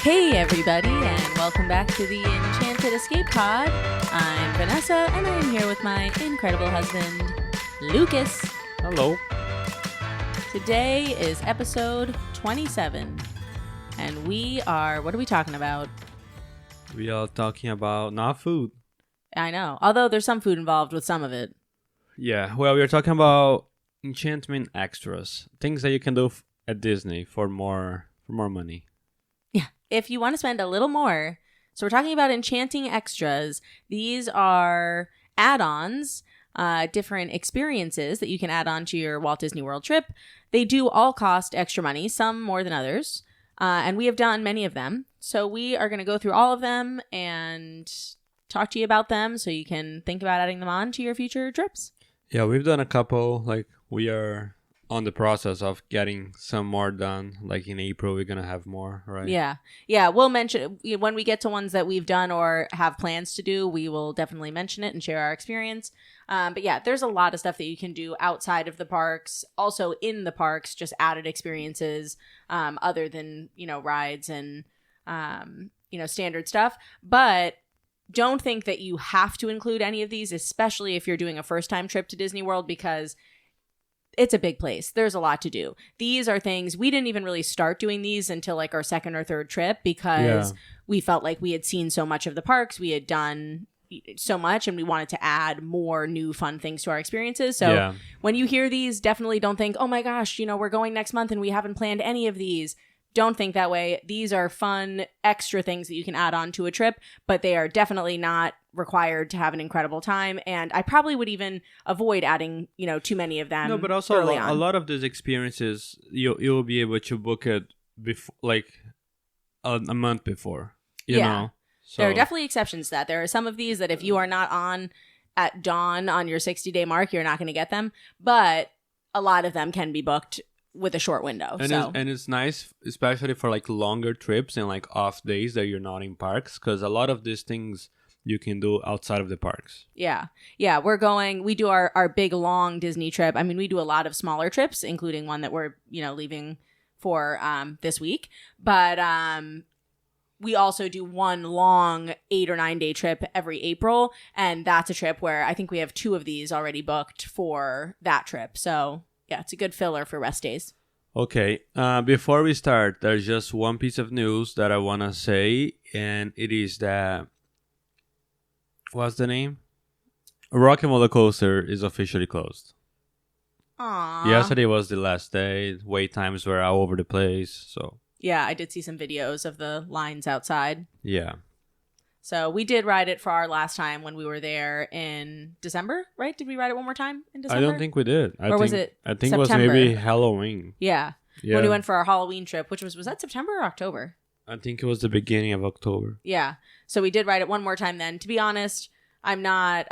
Hey everybody, and welcome back to the Enchanted Escape Pod. I'm Vanessa, and I am here with my incredible husband, Lucas. Hello. Today is episode 27, and what are we talking about? We are talking about not food. I know, although there's some food involved with some of it. Yeah, well, we are talking about Enchanting Extras, things that you can do at Disney for more money. Yeah, if you want to spend a little more. So we're talking about Enchanting Extras. These are add-ons, different experiences that you can add on to your Walt Disney World trip. They do all cost extra money, some more than others, and we have done many of them. So we are going to go through all of them and talk to you about them so you can think about adding them on to your future trips. Yeah, we've done a couple. Like, we are on the process of getting some more done. Like, in April, we're going to have more, right? Yeah. We'll mention when we get to ones that we've done or have plans to do, we will definitely mention it and share our experience. But yeah, there's a lot of stuff that you can do outside of the parks, also in the parks, just added experiences, other than, rides and, standard stuff. But don't think that you have to include any of these, especially if you're doing a first-time trip to Disney World, because it's a big place. There's a lot to do. These are things, we didn't even really start doing these until like our second or third trip because we felt like we had seen so much of the parks. We had done so much and we wanted to add more new fun things to our experiences. So when you hear these, definitely don't think, oh my gosh, we're going next month and we haven't planned any of these. Don't think that way. These are fun, extra things that you can add on to a trip, but they are definitely not required to have an incredible time. And I probably would even avoid adding, too many of them. No, but also a lot of these experiences, you'll be able to book it before, like a month before, you know. So there are definitely exceptions to that. There are some of these that if you are not on at dawn on your 60-day mark, you're not going to get them. But a lot of them can be booked with a short window. And it's nice, especially for like longer trips and like off days that you're not in parks, because a lot of these things you can do outside of the parks. Yeah. We do our big long Disney trip. I mean, we do a lot of smaller trips, including one that we're, leaving for this week. But we also do one long 8 or 9 day trip every April. And that's a trip where I think we have 2 of these already booked for that trip. So yeah, it's a good filler for rest days. Okay. Before we start, there's just one piece of news that I want to say. And it is that, what's the name? Rock and Roller Coaster is officially closed. Aww. Yesterday was the last day. Wait times were all over the place. So yeah, I did see some videos of the lines outside. Yeah. So we did ride it for our last time when we were there in December, right? Did we ride it one more time in December? I don't think we did. Was it I think September? it was maybe Halloween. Yeah. When we went for our Halloween trip, which was that September or October? I think it was the beginning of October. Yeah. So we did ride it one more time then. To be honest, I'm not,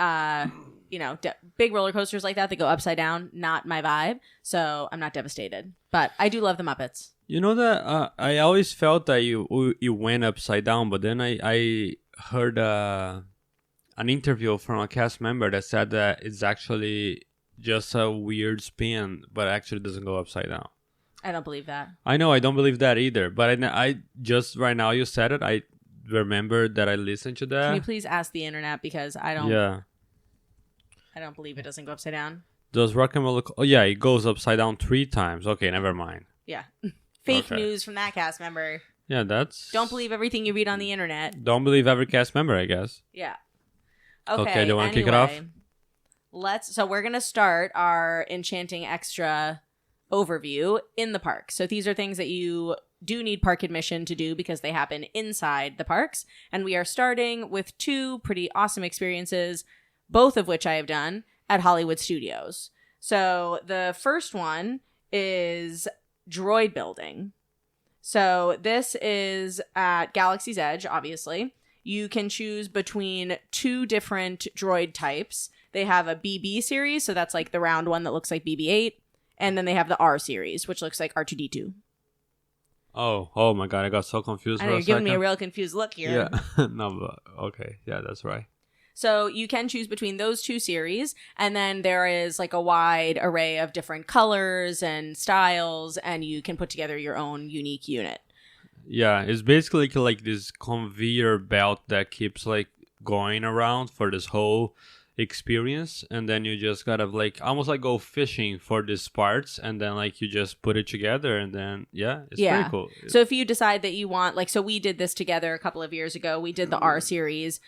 big roller coasters like that go upside down, not my vibe. So I'm not devastated. But I do love the Muppets. You know that I always felt that you went upside down, but then I heard an interview from a cast member that said that it's actually just a weird spin, but actually doesn't go upside down. I don't believe that. I know, I don't believe that either. But I just right now you said it, I remember that I listened to that. Can you please ask the internet because I don't. Yeah. I don't believe it doesn't go upside down. Does Rock and Roller? Oh yeah, it goes upside down 3 times. Okay, never mind. Yeah, fake news from that cast member. Yeah, that's... Don't believe everything you read on the internet. Don't believe every cast member, I guess. Yeah. Okay, do you want to kick it off? So we're going to start our Enchanting Extra overview in the park. So these are things that you do need park admission to do because they happen inside the parks. And we are starting with 2 pretty awesome experiences, both of which I have done at Hollywood Studios. So the first one is droid building. So this is at Galaxy's Edge, obviously. You can choose between 2 different droid types. They have a BB series, so that's like the round one that looks like BB-8. And then they have the R series, which looks like R2-D2. Oh my God, I got so confused for a second. You're giving me a real confused look here. Yeah, no, but okay. Yeah, that's right. So you can choose between those 2 series, and then there is like a wide array of different colors and styles, and you can put together your own unique unit. Yeah, it's basically like this conveyor belt that keeps like going around for this whole experience, and then you just gotta like almost like go fishing for these parts, and then like you just put it together, and then it's pretty cool. So if you decide that you want, like, so we did this together a couple of years ago. We did the R series.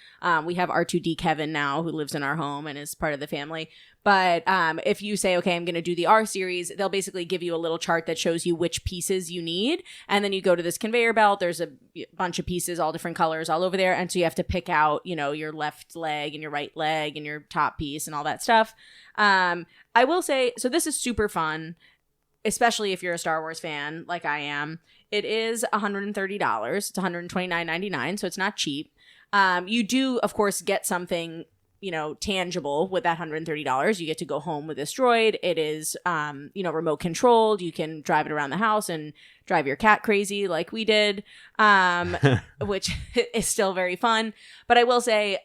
We have R2D Kevin now, who lives in our home and is part of the family. But if you say, okay, I'm going to do the R series, they'll basically give you a little chart that shows you which pieces you need. And then you go to this conveyor belt. There's a bunch of pieces, all different colors all over there. And so you have to pick out, you know, your left leg and your right leg and your top piece and all that stuff. I will say, so this is super fun, especially if you're a Star Wars fan like I am. It is $130. It's $129.99, so it's not cheap. You do, of course, get something, you know, tangible with that $130. You get to go home with this droid. It is, you know, remote controlled. You can drive it around the house and drive your cat crazy like we did, which is still very fun. But I will say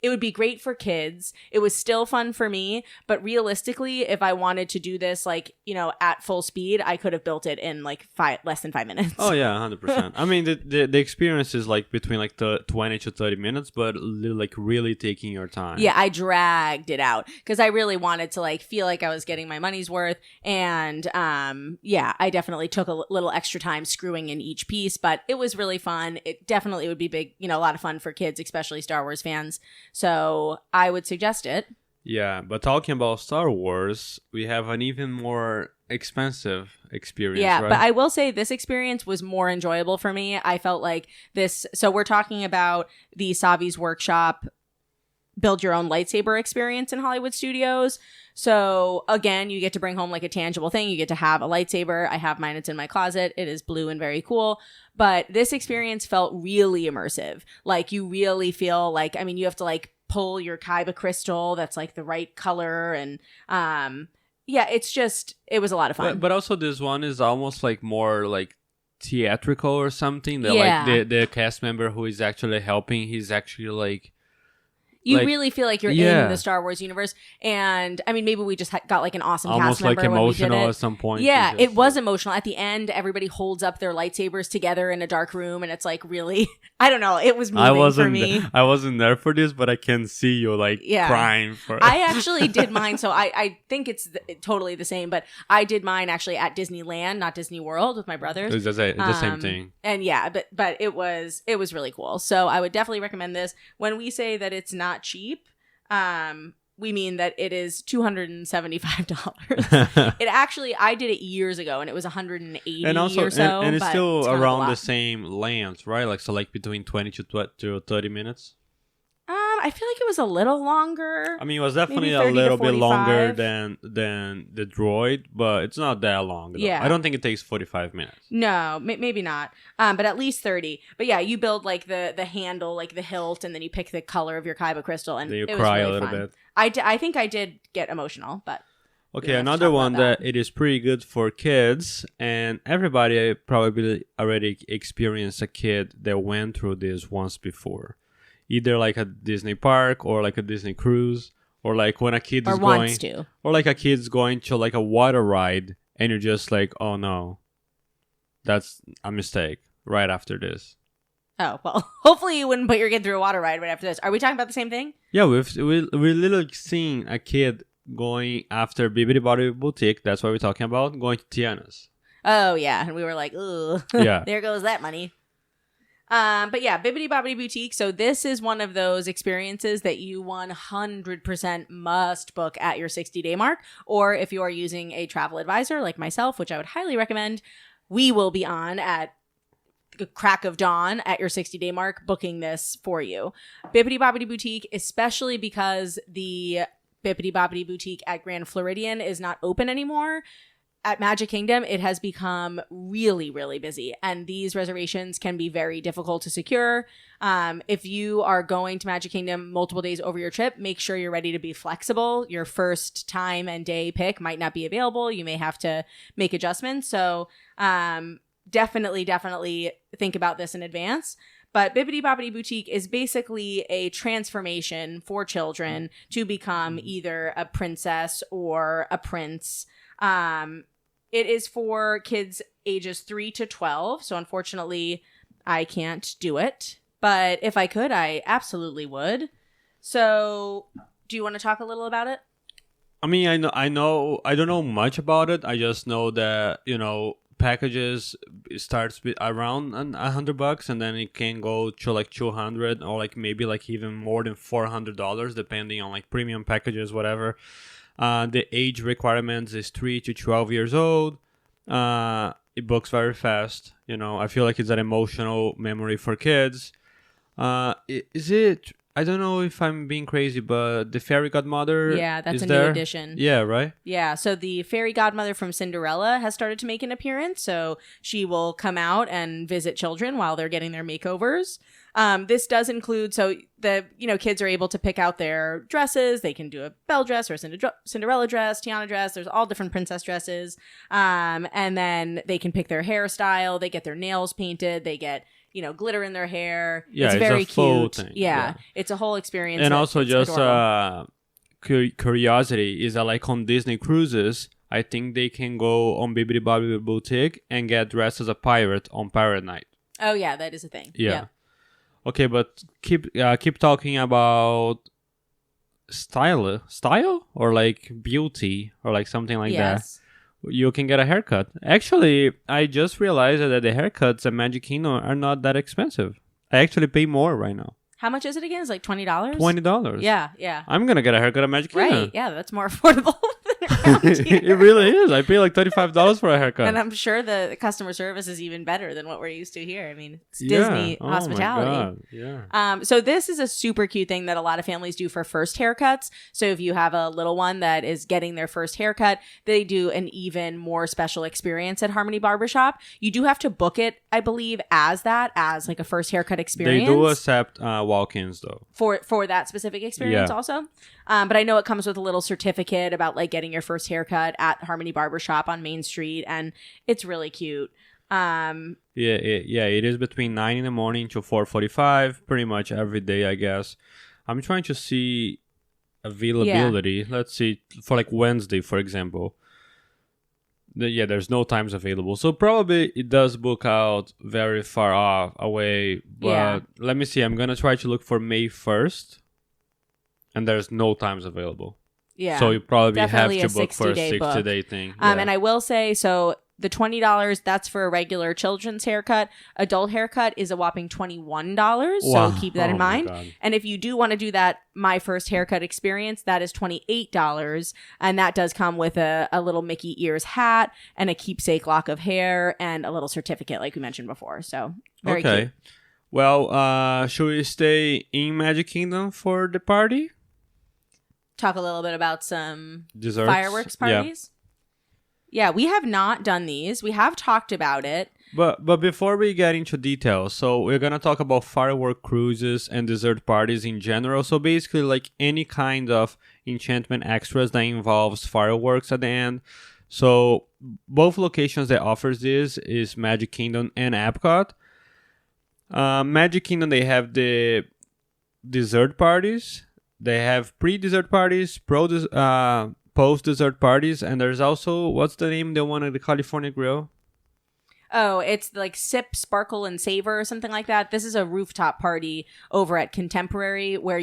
it would be great for kids. It was still fun for me, but realistically, if I wanted to do this, like, you know, at full speed, I could have built it in like less than 5 minutes. Oh yeah, 100%. I mean, the experience is like between like 20 to 30 minutes, but like really taking your time. Yeah, I dragged it out because I really wanted to like feel like I was getting my money's worth. And yeah, I definitely took a little extra time screwing in each piece, but it was really fun. It definitely would be big, you know, a lot of fun for kids, especially Star Wars fans. So I would suggest it. Yeah, but talking about Star Wars, we have an even more expensive experience. Yeah, right? But I will say this experience was more enjoyable for me. I felt like this. So we're talking about the Savi's Workshop build your own lightsaber experience in Hollywood Studios. So again, you get to bring home like a tangible thing. You get to have a lightsaber. I have mine. It's in my closet. It is blue and very cool. But this experience felt really immersive. Like you really feel like, I mean, you have to like pull your Kyber crystal that's like the right color. And yeah, it's just, it was a lot of fun. But also this one is almost like more like theatrical or something. That like the cast member who is actually helping, he's actually like, you really feel like you're in the Star Wars universe. And I mean, maybe we just got like an awesome almost cast member like emotional when we did it. at some point. Yeah, it was emotional. At the end, everybody holds up their lightsabers together in a dark room. And it's like really, I don't know. It was moving for me. I wasn't there for this, but I can see you like crying for it. I actually did mine. So I think it's totally the same. But I did mine actually at Disneyland, not Disney World with my brothers. It's the same thing. And yeah, but it was really cool. So I would definitely recommend this. When we say that it's not cheap, we mean that it is $275. It actually, I did it years ago and it was $180 and also, or so. And it's still around the same length, right? Like, so like between 20 to 30 minutes? I feel like it was a little longer. I mean, it was definitely a little bit longer than the droid, but it's not that long. Though. Yeah. I don't think it takes 45 minutes. No, maybe not. But at least 30. But yeah, you build like the handle, like the hilt, and then you pick the color of your Kyber crystal, and then you it cry was really a little fun. bit. I think I did get emotional, but okay, another one that it is pretty good for kids, and everybody probably already experienced a kid that went through this once before. Either like a Disney park or like a Disney cruise, or like when a kid is going, or like a kid's going to like a water ride, and you're just like, oh no, that's a mistake right after this. Oh, well, hopefully you wouldn't put your kid through a water ride right after this. Are we talking about the same thing? Yeah, we literally seen a kid going after Bibbidi Bobbidi Boutique. That's what we're talking about, going to Tiana's. Oh, yeah. And we were like, ooh, yeah. There goes that money. But yeah, Bibbidi Bobbidi Boutique. So this is one of those experiences that you 100% must book at your 60-day mark. Or if you are using a travel advisor like myself, which I would highly recommend, we will be on at the crack of dawn at your 60-day mark booking this for you. Bibbidi Bobbidi Boutique, especially because the Bibbidi Bobbidi Boutique at Grand Floridian is not open anymore. At Magic Kingdom, it has become really, really busy, and these reservations can be very difficult to secure. If you are going to Magic Kingdom multiple days over your trip, make sure you're ready to be flexible. Your first time and day pick might not be available. You may have to make adjustments. So definitely think about this in advance. But Bibbidi Bobbidi Boutique is basically a transformation for children to become either a princess or a prince. It is for kids ages 3 to 12. So unfortunately, I can't do it. But if I could, I absolutely would. So do you want to talk a little about it? I mean, I don't know much about it. I just know that, packages starts with around $100, and then it can go to like 200 or like maybe like even more than $400, depending on like premium packages, whatever. The age requirements is 3 to 12 years old. It books very fast. I feel like it's an emotional memory for kids. Is it? I don't know if I'm being crazy, but the fairy godmother. Yeah, that's is a there? new addition. Yeah, right? Yeah, so the fairy godmother from Cinderella has started to make an appearance. So she will come out and visit children while they're getting their makeovers. This does include, so the kids are able to pick out their dresses. They can do a belle dress or a Cinderella dress, Tiana dress. There's all different princess dresses. And then they can pick their hairstyle. They get their nails painted. They get glitter in their hair. Yeah, it's very a full cute. thing. Yeah, it's a whole experience. And also just curiosity is that like on Disney cruises, I think they can go on Bibbidi Bobbidi Boutique and get dressed as a pirate on Pirate Night. Oh yeah, that is a thing. Yeah. Okay, but keep talking about style or like beauty or like something like that. You can get a haircut. Actually, I just realized that the haircuts at Magic Kingdom are not that expensive. I actually pay more right now. How much is it again? It's like $20? $20. Yeah. I'm going to get a haircut at Magic Kingdom. Right, yeah, that's more affordable than around here. It really is. I pay like $35 for a haircut. And I'm sure the customer service is even better than what we're used to here. I mean, it's Disney hospitality. My God. Yeah. So this is a super cute thing that a lot of families do for first haircuts. So if you have a little one that is getting their first haircut, they do an even more special experience at Harmony Barbershop. You do have to book it, I believe, as like a first haircut experience. They do accept walk-ins though. For that specific experience also. But I know it comes with a little certificate about like getting your first haircut at Harmony Barbershop on Main Street, and it's really cute. It is between 9 in the morning to 4:45 pretty much every day, I guess. I'm trying to see availability. Let's see, for like Wednesday, for example. There's no times available. So probably it does book out very far away. But let me see. I'm going to try to look for May 1st. And there's no times available. Yeah. So you probably definitely have to book for a 60-day thing. And I will say, so the $20, that's for a regular children's haircut. Adult haircut is a whopping $21. Wow. So keep that in mind. And if you do want to do that My First Haircut experience, that is $28. And that does come with a little Mickey ears hat and a keepsake lock of hair and a little certificate like we mentioned before. So very cute. Well, should we stay in Magic Kingdom for the party? Talk a little bit about some desserts, fireworks parties. Yeah, we have not done these. We have talked about it. But before we get into details, so we're going to talk about firework cruises and dessert parties in general. So basically like any kind of Enchantment Extras that involves fireworks at the end. So both locations that offers this is Magic Kingdom and Epcot. Magic Kingdom, they have the dessert parties. They have pre-dessert parties, post-dessert parties, and there's also, what's the name, the one at the California Grill? Oh, it's like Sip, Sparkle, and Savor or something like that. This is a rooftop party over at Contemporary where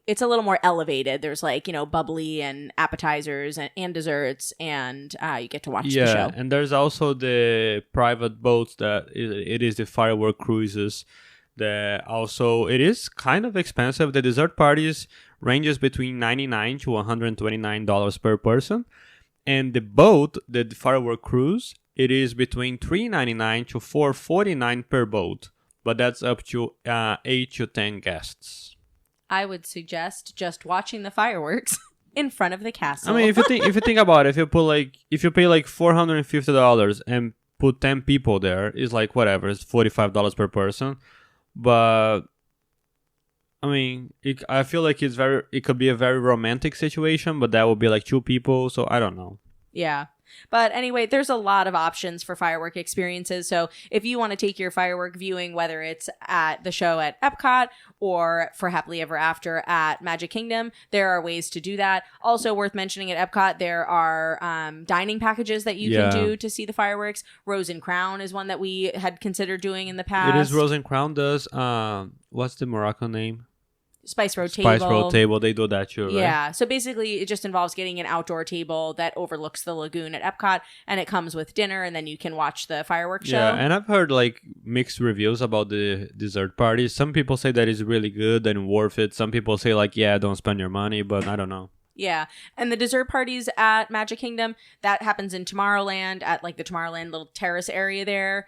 it's a little more elevated. There's like, bubbly and appetizers and desserts, and you get to watch the show. Yeah, and there's also the private boats that it is the firework cruises. It is kind of expensive. The dessert parties ranges between $99 to $129 per person. And the boat, the firework cruise, it is between $399 to $449 per boat. But that's up to 8 to 10 guests. I would suggest just watching the fireworks in front of the castle. I mean, if you think about it, if you pay like $450 and put 10 people there, it's like whatever, it's $45 per person. But I mean, I feel like it could be a very romantic situation, but that would be like 2 people, so I don't know. Yeah. But anyway, there's a lot of options for firework experiences. So if you want to take your firework viewing, whether it's at the show at Epcot or for Happily Ever After at Magic Kingdom, there are ways to do that. Also worth mentioning at Epcot, there are dining packages that you can do to see the fireworks. Rose and Crown is one that we had considered doing in the past. It is Rose and Crown does. What's the Morocco name? Spice Road Table. Spice Road Table, they do that too, right? Yeah, so basically it just involves getting an outdoor table that overlooks the lagoon at Epcot, and it comes with dinner, and then you can watch the fireworks show. Yeah, and I've heard like mixed reviews about the dessert parties. Some people say that it's really good and worth it. Some people say like, yeah, don't spend your money, but I don't know. Yeah, and the dessert parties at Magic Kingdom, that happens in Tomorrowland at like the Tomorrowland little terrace area there.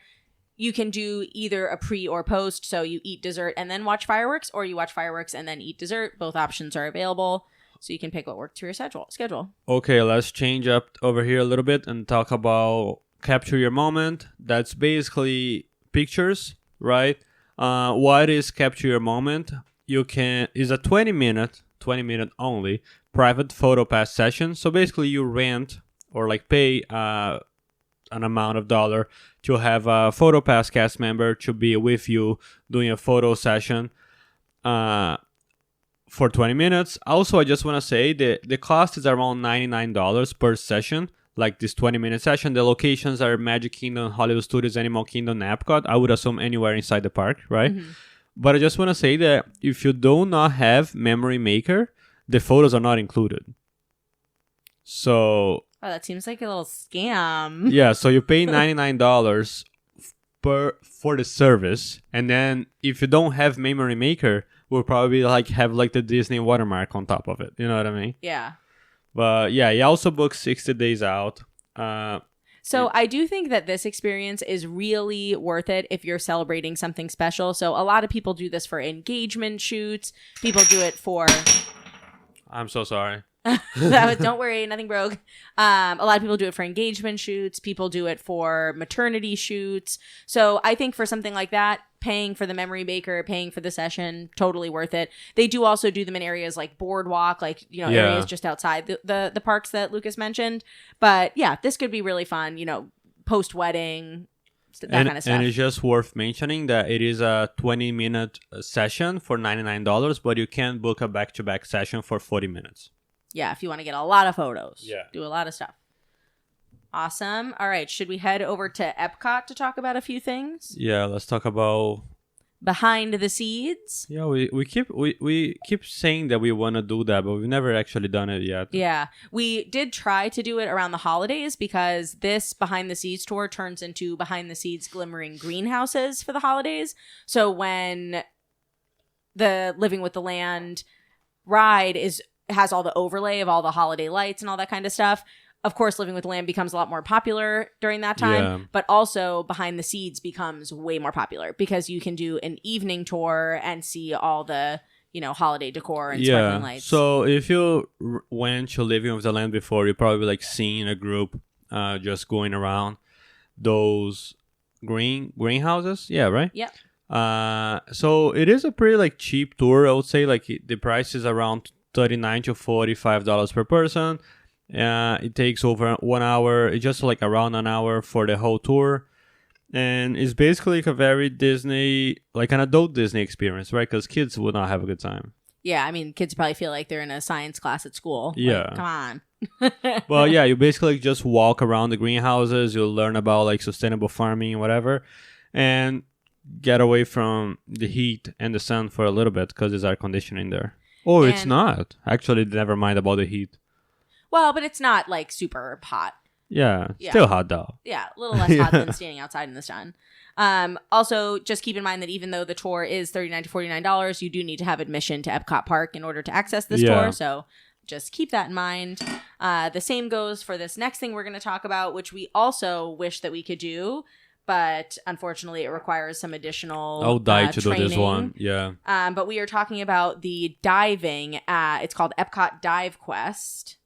You can do either a pre or post, so you eat dessert and then watch fireworks, or you watch fireworks and then eat dessert. Both options are available, so you can pick what works for your schedule. Okay, let's change up over here a little bit and talk about Capture Your Moment. That's basically pictures, right? What is Capture Your Moment? Is a 20 minute only private photo pass session. So basically you rent or like pay an amount of dollar to have a photo pass cast member to be with you doing a photo session for 20 minutes. Also, I just want to say the cost is around $99 per session, like this 20-minute session. The locations are Magic Kingdom, Hollywood Studios, Animal Kingdom, Epcot. I would assume anywhere inside the park, right? Mm-hmm. But I just want to say that if you do not have Memory Maker, the photos are not included. So... Oh, that seems like a little scam. Yeah, so you pay $99 for the service, and then if you don't have Memory Maker, we'll probably like have like the Disney watermark on top of it. You know what I mean? Yeah. But yeah, you also book 60 days out. So I do think that this experience is really worth it if you're celebrating something special. So a lot of people do this for engagement shoots. People do it for... I'm so sorry. Don't worry, nothing broke. A lot of people do it for engagement shoots. People do it for maternity shoots. So I think for something like that, paying for the Memory Maker, paying for the session, totally worth it. They do also do them in areas like Boardwalk, like, you know, areas just outside the parks that Lucas mentioned. But yeah, this could be really fun, you know, post-wedding, that kind of stuff. And it's just worth mentioning that it is a 20-minute session for $99, but you can book a back-to-back session for 40 minutes. Yeah, if you want to get a lot of photos. Yeah. Do a lot of stuff. Awesome. All right. Should we head over to Epcot to talk about a few things? Yeah, let's talk about... Behind the Seeds. Yeah, we keep saying that we want to do that, but we've never actually done it yet. Yeah. We did try to do it around the holidays because this Behind the Seeds tour turns into Behind the Seeds Glimmering Greenhouses for the holidays. So when the Living with the Land ride has all the overlay of all the holiday lights and all that kind of stuff. Of course, Living with the Land becomes a lot more popular during that time, but also Behind the Seeds becomes way more popular because you can do an evening tour and see all the, you know, holiday decor and sparkling lights. So if you went to Living with the Land before, you probably like seen a group just going around those greenhouses. Yeah, right? Yep. So it is a pretty like cheap tour. I would say like the price is around $39 to $45 per person. It takes over 1 hour. It's just like around an hour for the whole tour, and it's basically like a very Disney, like an adult Disney experience, right? Because kids would not have a good time. Yeah, I mean, kids probably feel like they're in a science class at school. Yeah, like, come on. Well, yeah, you basically just walk around the greenhouses. You'll learn about like sustainable farming and whatever, and get away from the heat and the sun for a little bit because there's air conditioning there. Oh, it's not. Actually, never mind about the heat. Well, but it's not like super hot. Yeah, still hot though. Yeah, a little less hot than standing outside in the sun. Also, just keep in mind that even though the tour is $39 to $49, you do need to have admission to Epcot Park in order to access this tour. So just keep that in mind. The same goes for this next thing we're going to talk about, which we also wish that we could do. But unfortunately, it requires some additional I'll die to training. do this one. Yeah. But we are talking about the diving. It's called Epcot Dive Quest.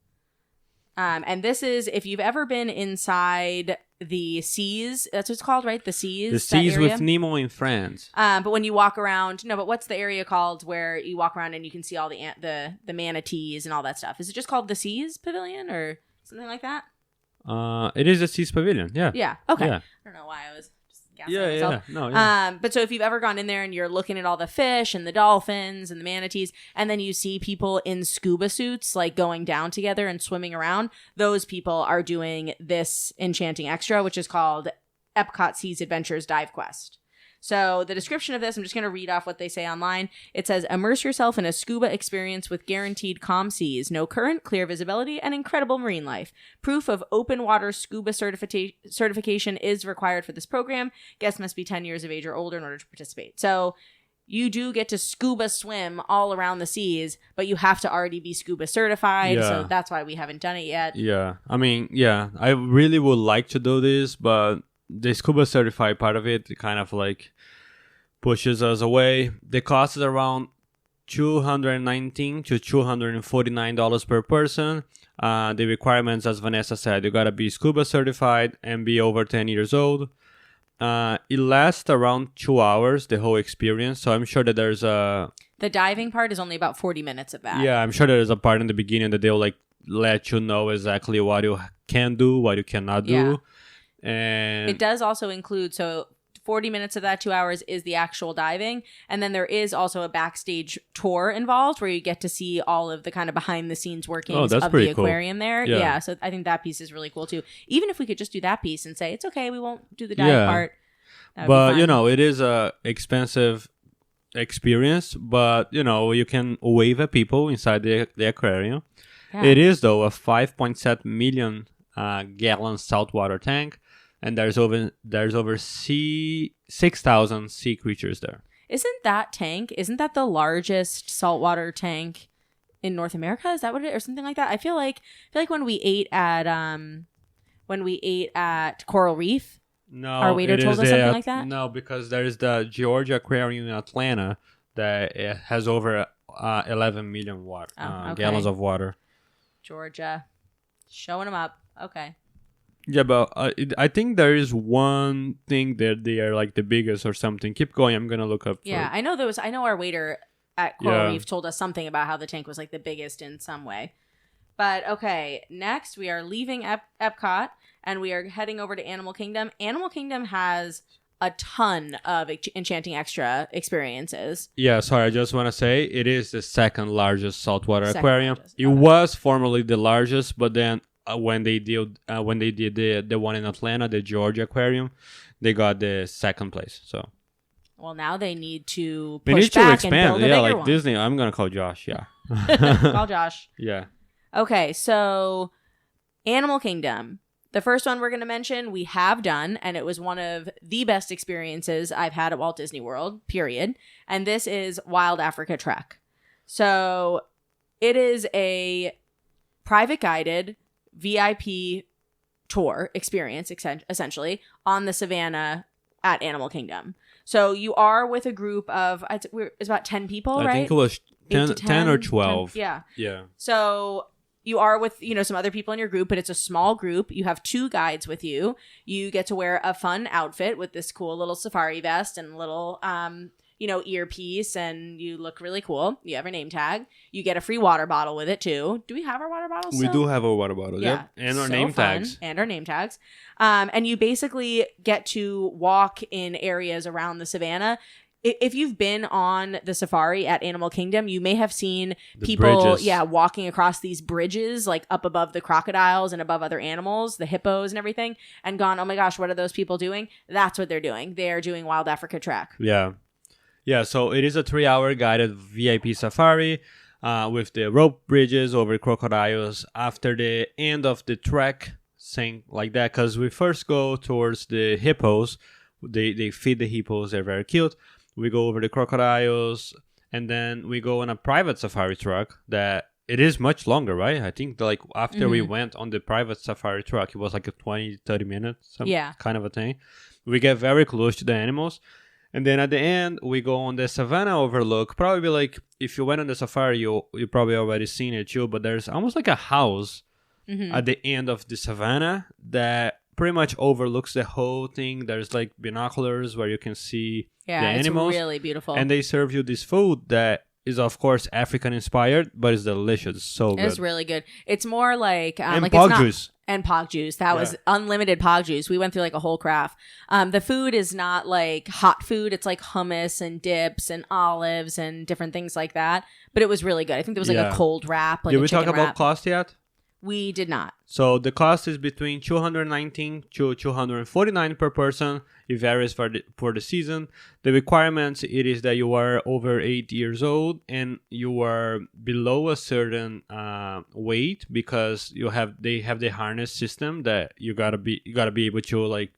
And this is, if you've ever been inside the seas, that's what it's called, right? The seas. The seas with Nemo in France. But when you walk around, no, but what's the area called where you walk around and you can see all the manatees and all that stuff? Is it just called the Seas Pavilion or something like that? It is a Seas Pavilion. Yeah. Yeah. Okay. Yeah. I don't know why I was just gassing Yeah. myself. Yeah. No. Yeah. But so if you've ever gone in there and you're looking at all the fish and the dolphins and the manatees, and then you see people in scuba suits like going down together and swimming around, those people are doing this Enchanting Extra, which is called Epcot Seas Adventures Dive Quest. So the description of this, I'm just going to read off what they say online. It says, immerse yourself in a scuba experience with guaranteed calm seas, no current, clear visibility, and incredible marine life. Proof of open water scuba certification is required for this program. Guests must be 10 years of age or older in order to participate. So you do get to scuba swim all around the seas, but you have to already be scuba certified. Yeah. So that's why we haven't done it yet. Yeah. I mean, yeah, I really would like to do this, but the scuba certified part of it kind of like pushes us away. The cost is around $219 to $249 per person. The requirements, as Vanessa said, you gotta be scuba certified and be over 10 years old. It lasts around 2 hours, the whole experience. So I'm sure that there's a... The diving part is only about 40 minutes of that. Yeah, I'm sure there's a part in the beginning that they'll like let you know exactly what you can do, what you cannot do. Yeah. And it does also include, so 40 minutes of that 2 hours is the actual diving. And then there is also a backstage tour involved where you get to see all of the kind of behind the scenes workings of the aquarium there. Yeah. So I think that piece is really cool too. Even if we could just do that piece and say, it's okay, we won't do the dive part. But, you know, it is a expensive experience, but, you know, you can wave at people inside the aquarium. Yeah. It is, though, a 5.7 million gallon saltwater tank. And there's over 6,000 sea creatures there. Isn't that the largest saltwater tank in North America? Is that what it, or something like that? I feel like when we ate at Coral Reef, our waiter told us something like that. No, because there's the Georgia Aquarium in Atlanta that has over 11 million gallons of water. Georgia, showing them up. Okay. Yeah, but I think there is one thing that they are like the biggest or something. Keep going. I'm gonna look up. Yeah, I know our waiter at Coral Reef told us something about how the tank was like the biggest in some way. But okay, next we are leaving Epcot and we are heading over to Animal Kingdom. Animal Kingdom has a ton of Enchanting Extra experiences. Yeah, sorry, I just want to say it is the second largest saltwater aquarium. It was formerly the largest, but then when they did the one in Atlanta, the Georgia Aquarium, they got the second place. So, well, now they need to expand. And build a bigger one. Disney. I'm gonna call Josh. Yeah, call Josh. Yeah. Okay, so Animal Kingdom. The first one we're going to mention, we have done, and it was one of the best experiences I've had at Walt Disney World, period. And this is Wild Africa Trek. So it is a private guided VIP tour experience, essentially, on the savannah at Animal Kingdom. So you are with a group of, it's about 10 people, right? I think it was 10 or 12. 10, yeah. Yeah. So you are with, some other people in your group, but it's a small group. You have 2 guides with you. You get to wear a fun outfit with this cool little safari vest and little, earpiece, and you look really cool. You have your name tag. You get a free water bottle with it too. Do we have our water bottles still? We do have our water bottles, yeah. Yep. And our name tags. And our name tags. And you basically get to walk in areas around the savannah. If you've been on the safari at Animal Kingdom, you may have seen people, walking across these bridges, like up above the crocodiles and above other animals, the hippos and everything, and gone, oh my gosh, what are those people doing? That's what they're doing. They're doing Wild Africa Trek. Yeah. Yeah, so it is a 3-hour guided VIP safari with the rope bridges over crocodiles after the end of the trek, saying like that, because we first go towards the hippos. They feed the hippos. They're very cute. We go over the crocodiles, and then we go on a private safari truck that it is much longer, right? I think like after we went on the private safari truck, it was like a 20-30 minutes, kind of a thing. We get very close to the animals. And then at the end, we go on the savannah overlook. Probably like, if you went on the safari, you probably already seen it too, but there's almost like a house at the end of the savannah that pretty much overlooks the whole thing. There's like binoculars where you can see the animals. It's really beautiful. And they serve you this food that is, of course, African inspired, but it's delicious. It's so good. It's really good. It's more like... and like pog juice. And pog juice. That was unlimited pog juice. We went through like a whole craft. The food is not like hot food. It's like hummus and dips and olives and different things like that. But it was really good. I think there was like a cold wrap. Like did we talk about cost yet? We did not. So the cost is between $219 to $249 per person. It varies for the season. The requirements, it is that you are over 8 years old and you are below a certain weight, because they have the harness system that you gotta be able to like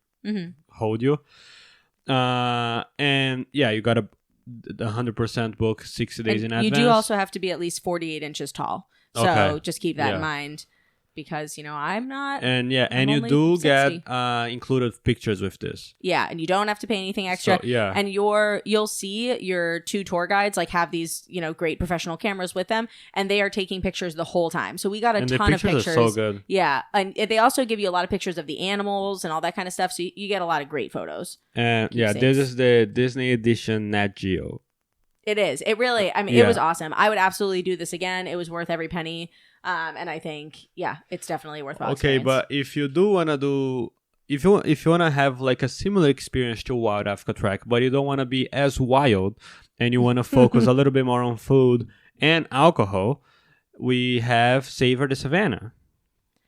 hold you. And yeah, you gotta 100% book 60 days in advance. You do also have to be at least 48 inches tall. So just keep that in mind. Because, I'm not. And and you do 60. Get included pictures with this. Yeah, and you don't have to pay anything extra. So, and you'll see your 2 tour guides like have these, great professional cameras with them, and they are taking pictures the whole time. So we got a ton of pictures. Are so good. Yeah, and they also give you a lot of pictures of the animals and all that kind of stuff. So you get a lot of great photos. And this is the Disney Edition Nat Geo. It is. It really. It was awesome. I would absolutely do this again. It was worth every penny. And I think, it's definitely worthwhile. Okay, experience. But if you do want to do, if you want to have like a similar experience to Wild Africa Trek, but you don't want to be as wild and you want to focus a little bit more on food and alcohol, we have Savor the Savannah.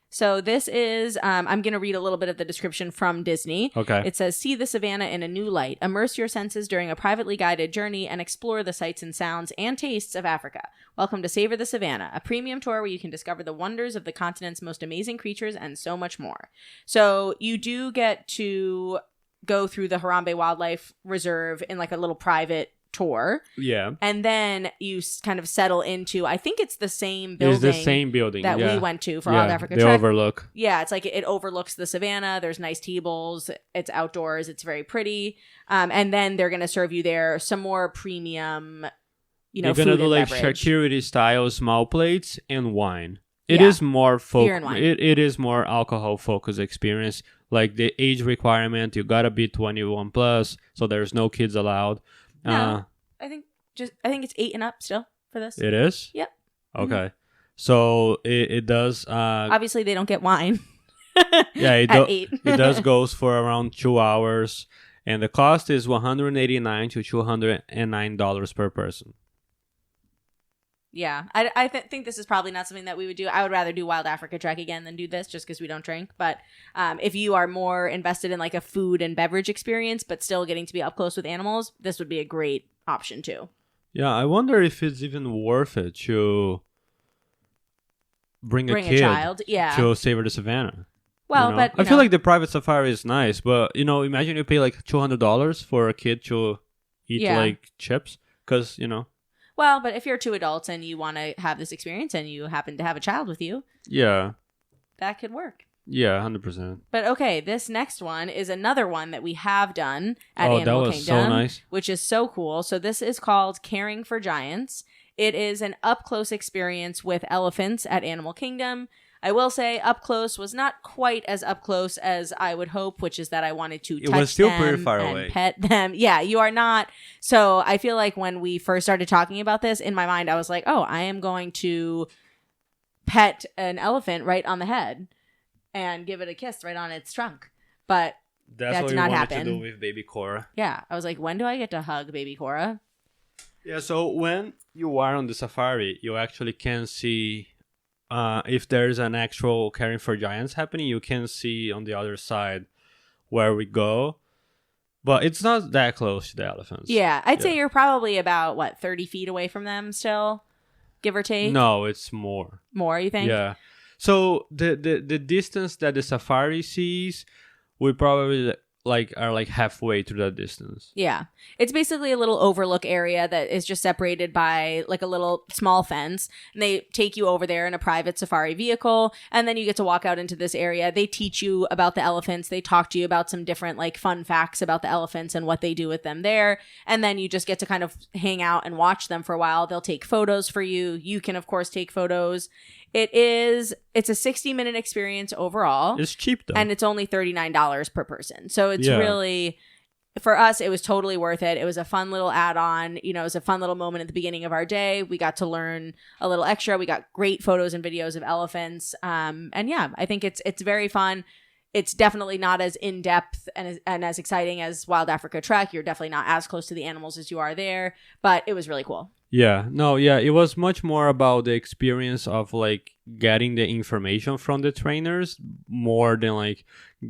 So this is, I'm going to read a little bit of the description from Disney. Okay. It says, see the savannah in a new light. Immerse your senses during a privately guided journey and explore the sights and sounds and tastes of Africa. Welcome to Savor the Savannah, a premium tour where you can discover the wonders of the continent's most amazing creatures and so much more. So you do get to go through the Harambe Wildlife Reserve in like a little private tour. Yeah. And then you kind of settle into, I think it's the same building. It's the same building that we went to for Wild Africa Trek. The overlook. Yeah, it's like it overlooks the savannah. There's nice tables. It's outdoors. It's very pretty. And then they're going to serve you there some more premium, You're food going to do like beverage. charcuterie style small plates and wine. It is more beer and wine. It is more alcohol focused experience. Like the age requirement, you got to be 21 plus, so there's no kids allowed. No, I think it's 8 and up still for this. It is? Yep. Okay. Mm-hmm. So it does. Obviously, they don't get wine. It at 8. It does goes for around 2 hours, and the cost is $189 to $209 per person. Yeah, I think this is probably not something that we would do. I would rather do Wild Africa Trek again than do this, just because we don't drink. But if you are more invested in like a food and beverage experience, but still getting to be up close with animals, this would be a great option too. Yeah, I wonder if it's even worth it to bring a child, to Savor the Savannah. Well, but I feel like the private safari is nice, but imagine you pay like $200 for a kid to eat like chips, because Well, but if you're 2 adults and you want to have this experience and you happen to have a child with you, that could work. Yeah, 100%. But okay, this next one is another one that we have done at Animal that was Kingdom, so nice. Which is so cool. So this is called Caring for Giants. It is an up-close experience with elephants at Animal Kingdom. I will say up close was not quite as up close as I would hope, which is that I wanted to touch them. It was still pretty far away. Pet them. Yeah, you are not. So I feel like when we first started talking about this, in my mind, I was like, oh, I am going to pet an elephant right on the head and give it a kiss right on its trunk. But that did not happen. To do with baby Cora. Yeah, I was like, when do I get to hug baby Cora? Yeah, so when you are on the safari, you actually can see... if there's an actual Caring for Giants happening, you can see on the other side where we go. But it's not that close to the elephants. Yeah, I'd say you're probably about, 30 feet away from them still, give or take? No, it's more. More, you think? Yeah. So the distance that the safari sees, we probably are halfway to that distance. Yeah. It's basically a little overlook area that is just separated by a little small fence. And they take you over there in a private safari vehicle. And then you get to walk out into this area. They teach you about the elephants. They talk to you about some different fun facts about the elephants and what they do with them there. And then you just get to kind of hang out and watch them for a while. They'll take photos for you. You can, of course, take photos. It's a 60-minute experience overall. It's cheap though. And it's only $39 per person. So it's really, for us, it was totally worth it. It was a fun little add-on. You know, it was a fun little moment at the beginning of our day. We got to learn a little extra. We got great photos and videos of elephants. And yeah, I think it's very fun. It's definitely not as in-depth and as exciting as Wild Africa Trek. You're definitely not as close to the animals as you are there, but it was really cool. Yeah, no, yeah, it was much more about the experience of like getting the information from the trainers more than like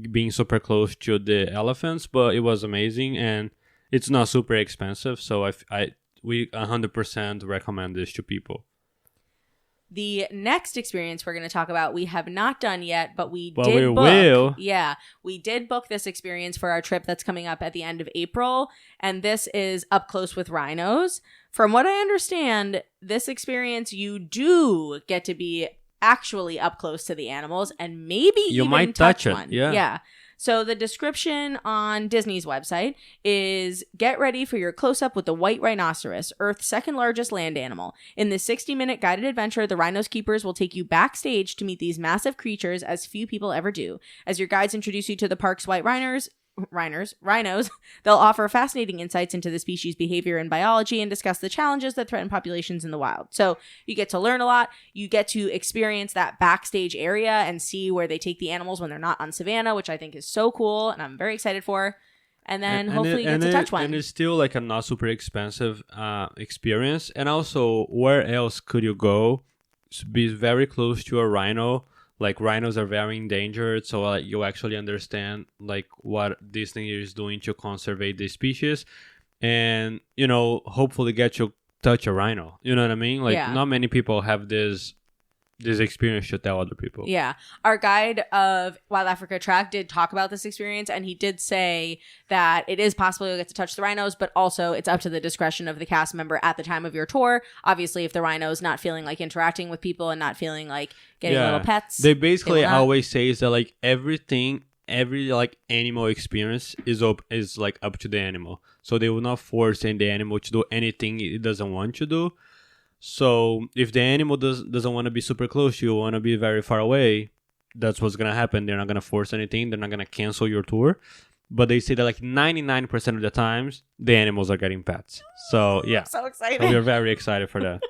being super close to the elephants, but it was amazing and it's not super expensive, so we 100% recommend this to people. The next experience we're going to talk about, we have not done yet, but we will. Yeah, we did book this experience for our trip that's coming up at the end of April, and this is Up Close with Rhinos. From what I understand, this experience, you do get to be actually up close to the animals and maybe you even might touch one. it. Yeah. So the description on Disney's website is, get ready for your close-up with the white rhinoceros, Earth's second largest land animal. In this 60-minute guided adventure, the Rhinos Keepers will take you backstage to meet these massive creatures as few people ever do. As your guides introduce you to the park's white rhinos, they'll offer fascinating insights into the species' behavior and biology and discuss the challenges that threaten populations in the wild. So you get to learn a lot. You get to experience that backstage area and see where they take the animals when they're not on Savannah, which I think is so cool and I'm very excited for. And then hopefully you get to touch one. And it's still like a not super expensive experience. And also, where else could you go to be very close to a rhino? Like, rhinos are very endangered, so you actually understand like what Disney is doing to conserve the species, and you know, hopefully get to touch a rhino. You know what I mean? Like, not many people have this experience to tell other people. Yeah. Our guide of Wild Africa Trek did talk about this experience, and he did say that it is possible you'll get to touch the rhinos, but also it's up to the discretion of the cast member at the time of your tour. Obviously, if the rhino's not feeling like interacting with people and not feeling like getting little pets. They basically always say is that like every like animal experience is like up to the animal. So they will not force the animal to do anything it doesn't want to do. So if the animal doesn't want to be super close to you, want to be very far away, that's what's going to happen. They're not going to force anything. They're not going to cancel your tour. But they say that like 99% of the times, the animals are getting pets. So yeah. So excited. So we're very excited for that.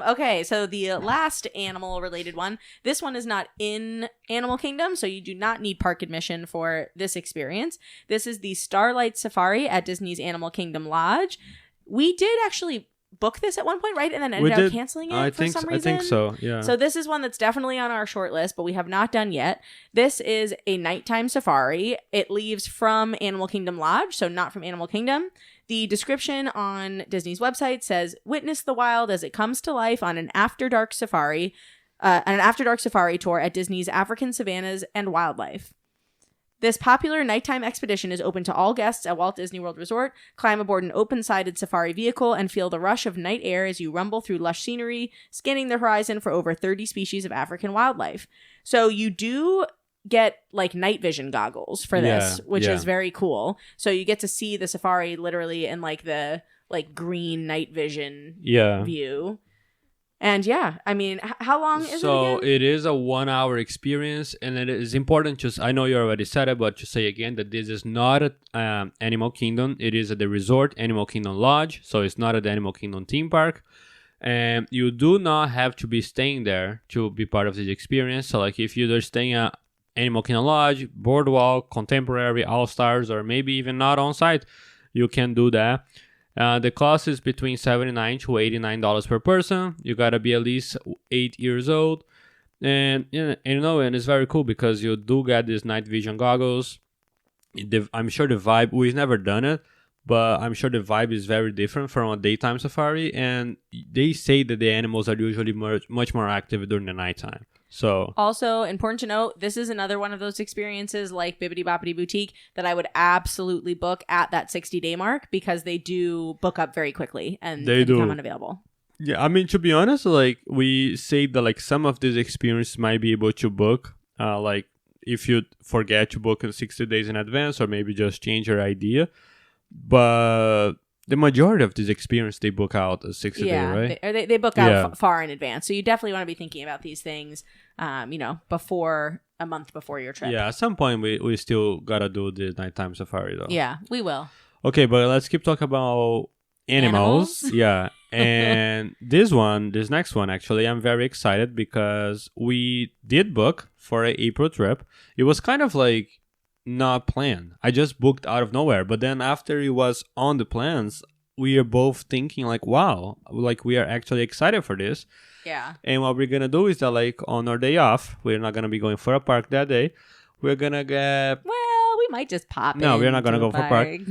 Okay, so the last animal-related one. This one is not in Animal Kingdom, so you do not need park admission for this experience. This is the Starlight Safari at Disney's Animal Kingdom Lodge. We did actually book this at one point, right? And then ended up canceling it for some reason. I think so, yeah. So this is one that's definitely on our short list, but we have not done yet. This is a nighttime safari. It leaves from Animal Kingdom Lodge, so not from Animal Kingdom. The description on Disney's website says, witness the wild as it comes to life on an after-dark safari tour at Disney's African savannas and wildlife. This popular nighttime expedition is open to all guests at Walt Disney World Resort. Climb aboard an open-sided safari vehicle and feel the rush of night air as you rumble through lush scenery, scanning the horizon for over 30 species of African wildlife. So you do get like night vision goggles for this, which is very cool. So you get to see the safari literally in like the like green night vision view. And yeah, I mean, how long is it So again? it is a 1 hour experience, and it is important to, I know you already said it, but to say again that this is not at Animal Kingdom. It is at the resort, Animal Kingdom Lodge, so it's not at the Animal Kingdom theme park. And you do not have to be staying there to be part of this experience. So like if you're staying at Animal Kingdom Lodge, Boardwalk, Contemporary, All-Stars, or maybe even not on site, you can do that. The cost is between $79 to $89 per person. You gotta be at least 8 years old, and and it's very cool because you do get these night vision goggles. I'm sure the vibe, we've never done it, but I'm sure the vibe is very different from a daytime safari, and they say that the animals are usually much more active during the nighttime. So also important to note, this is another one of those experiences like Bibbidi Boppidi Boutique that I would absolutely book at that 60-day mark because they do book up very quickly and they become unavailable. Yeah, I mean, to be honest, like we say that like some of these experiences might be able to book, like if you forget to book in 60 days in advance or maybe just change your idea. But the majority of this experience, they book out a 60 day, right? They book out far in advance. So you definitely want to be thinking about these things, before a month before your trip. Yeah, at some point we still gotta do the nighttime safari though. Yeah, we will. Okay, but let's keep talking about animals. Yeah. And this next one, actually, I'm very excited because we did book for an April trip. It was kind of like not planned. I just booked out of nowhere. But then after it was on the plans, we are both thinking like, wow, like we are actually excited for this. Yeah. And what we're going to do is that like on our day off, we're not going to be going for a park that day. We're going to get... Well, we might just pop in. No, we're not going to go for a park.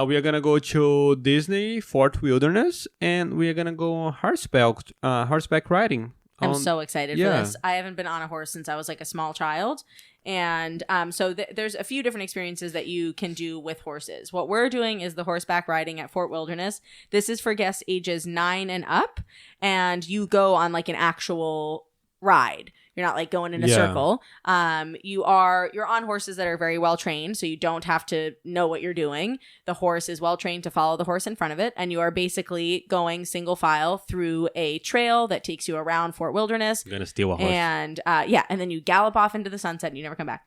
We are going to go to Disney Fort Wilderness, and we are going to go on horseback riding. I'm so excited for this. I haven't been on a horse since I was like a small child. And so there's a few different experiences that you can do with horses. What we're doing is the horseback riding at Fort Wilderness. This is for guests ages 9 and up. And you go on like an actual ride. You're not like going in a circle. You're on horses that are very well trained, so you don't have to know what you're doing. The horse is well trained to follow the horse in front of it, and you are basically going single file through a trail that takes you around Fort Wilderness. You're gonna steal a horse, and and then you gallop off into the sunset, and you never come back.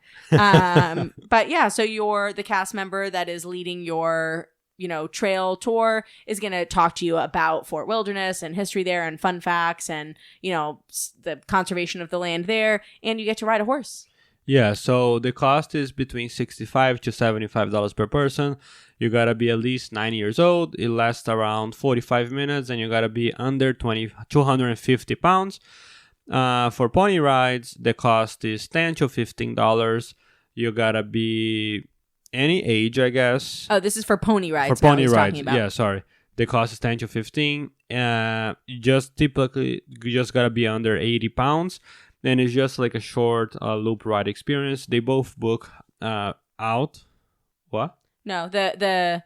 But yeah, so you're the cast member that is leading your trail tour is going to talk to you about Fort Wilderness and history there and fun facts and, the conservation of the land there. And you get to ride a horse. Yeah. So the cost is between $65 to $75 per person. You got to be at least 9 years old. It lasts around 45 minutes and you got to be under 250 pounds. For pony rides, the cost is $10 to $15. You got to be any age, I guess. Oh, this is for pony rides. For pony rides, yeah, sorry. The cost is 10 to 15. You just gotta be under 80 pounds. And it's just like a short loop ride experience. They both book out. What? No, the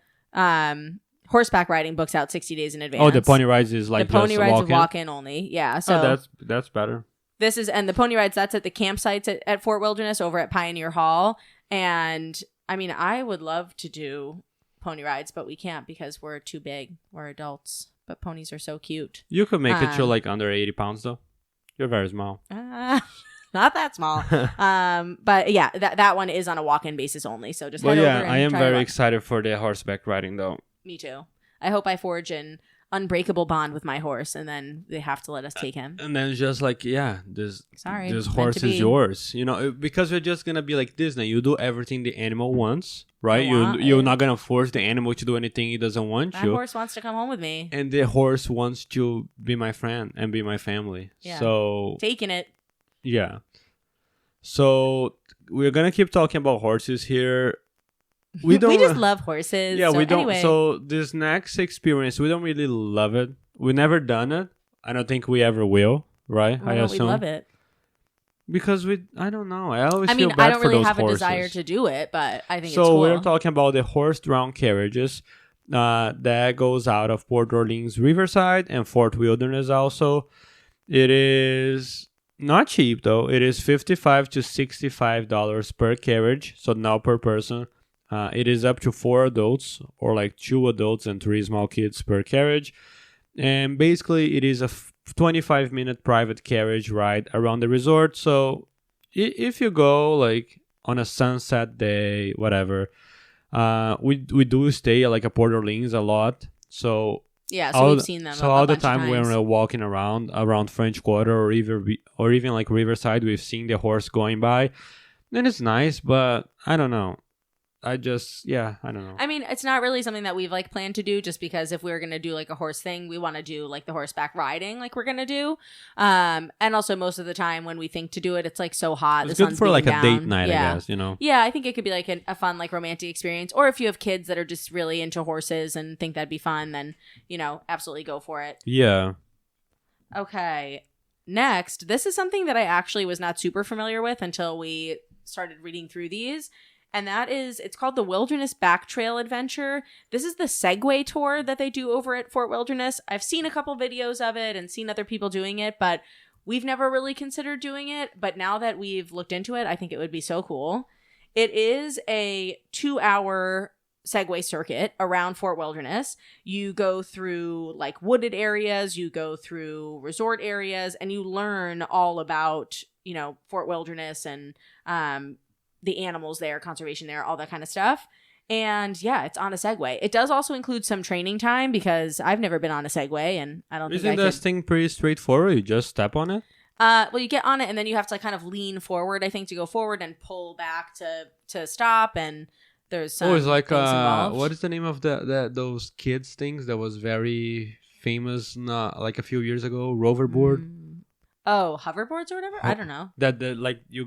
horseback riding books out 60 days in advance. Oh, the pony rides is like the pony rides walk-in? Walk-in only. Yeah, so that's better. This is and the pony rides that's at the campsites at Fort Wilderness over at Pioneer Hall. And I mean, I would love to do pony rides, but we can't because we're too big. We're adults, but ponies are so cute. You could make it to like under 80 pounds, though. You're very small. Not that small. But yeah, that one is on a walk-in basis only. So just head over and I am try very excited for the horseback riding, though. Me too. I hope I forge an unbreakable bond with my horse, and then they have to let us take him. And then it's just like, this horse is yours, because we're just gonna be like Disney. You do everything the animal wants, right? You're not gonna force the animal to do anything he doesn't want my horse wants to come home with me, and the horse wants to be my friend and be my family. Yeah. So taking it. Yeah. So we're gonna keep talking about horses here. We just love horses. Yeah, so we don't. Anyway. So this next experience, we don't really love it. We never done it. I don't think we ever will. Right? Why don't we love it? Because I don't know. I always feel bad for those horses. I don't really have a desire to do it, but I think it's cool. So we're talking about the horse-drawn carriages that goes out of Port Orleans Riverside and Fort Wilderness also. It is not cheap though. It is $55 to $65 per carriage, so now per person. It is up to 4 adults or like 2 adults and 3 small kids per carriage. And basically it is a 25-minute private carriage ride around the resort. So if you go like on a sunset day, whatever, we do stay at like a Port Orleans a lot. So yeah, so we've seen them. So all the time when we're walking around French Quarter or even like Riverside, we've seen the horse going by. And it's nice, but I don't know. I don't know. I mean, it's not really something that we've like planned to do just because if we were going to do like a horse thing, we want to do like the horseback riding like we're going to do. And also most of the time when we think to do it, it's like so hot. It's good for like a date night, I guess, Yeah, I think it could be like a fun like romantic experience. Or if you have kids that are just really into horses and think that'd be fun, then, absolutely go for it. Yeah. Okay. Next, this is something that I actually was not super familiar with until we started reading through these. And that is, it's called the Wilderness Back Trail Adventure. This is the Segway tour that they do over at Fort Wilderness. I've seen a couple videos of it and seen other people doing it, but we've never really considered doing it. But now that we've looked into it, I think it would be so cool. It is a 2-hour Segway circuit around Fort Wilderness. You go through like wooded areas, you go through resort areas, and you learn all about, you know, Fort Wilderness and the animals there, conservation there, all that kind of stuff. And yeah, it's on a Segway. It does also include some training time because I've never been on a Segway, and I don't think Isn't this thing pretty straightforward? You just step on it? Well, you get on it and then you have to like kind of lean forward, I think, to go forward and pull back to stop. And there's some it's like things involved. what is the name of those kids things that was very famous like a few years ago? Roverboard. Oh, hoverboards or whatever? I don't know. That like you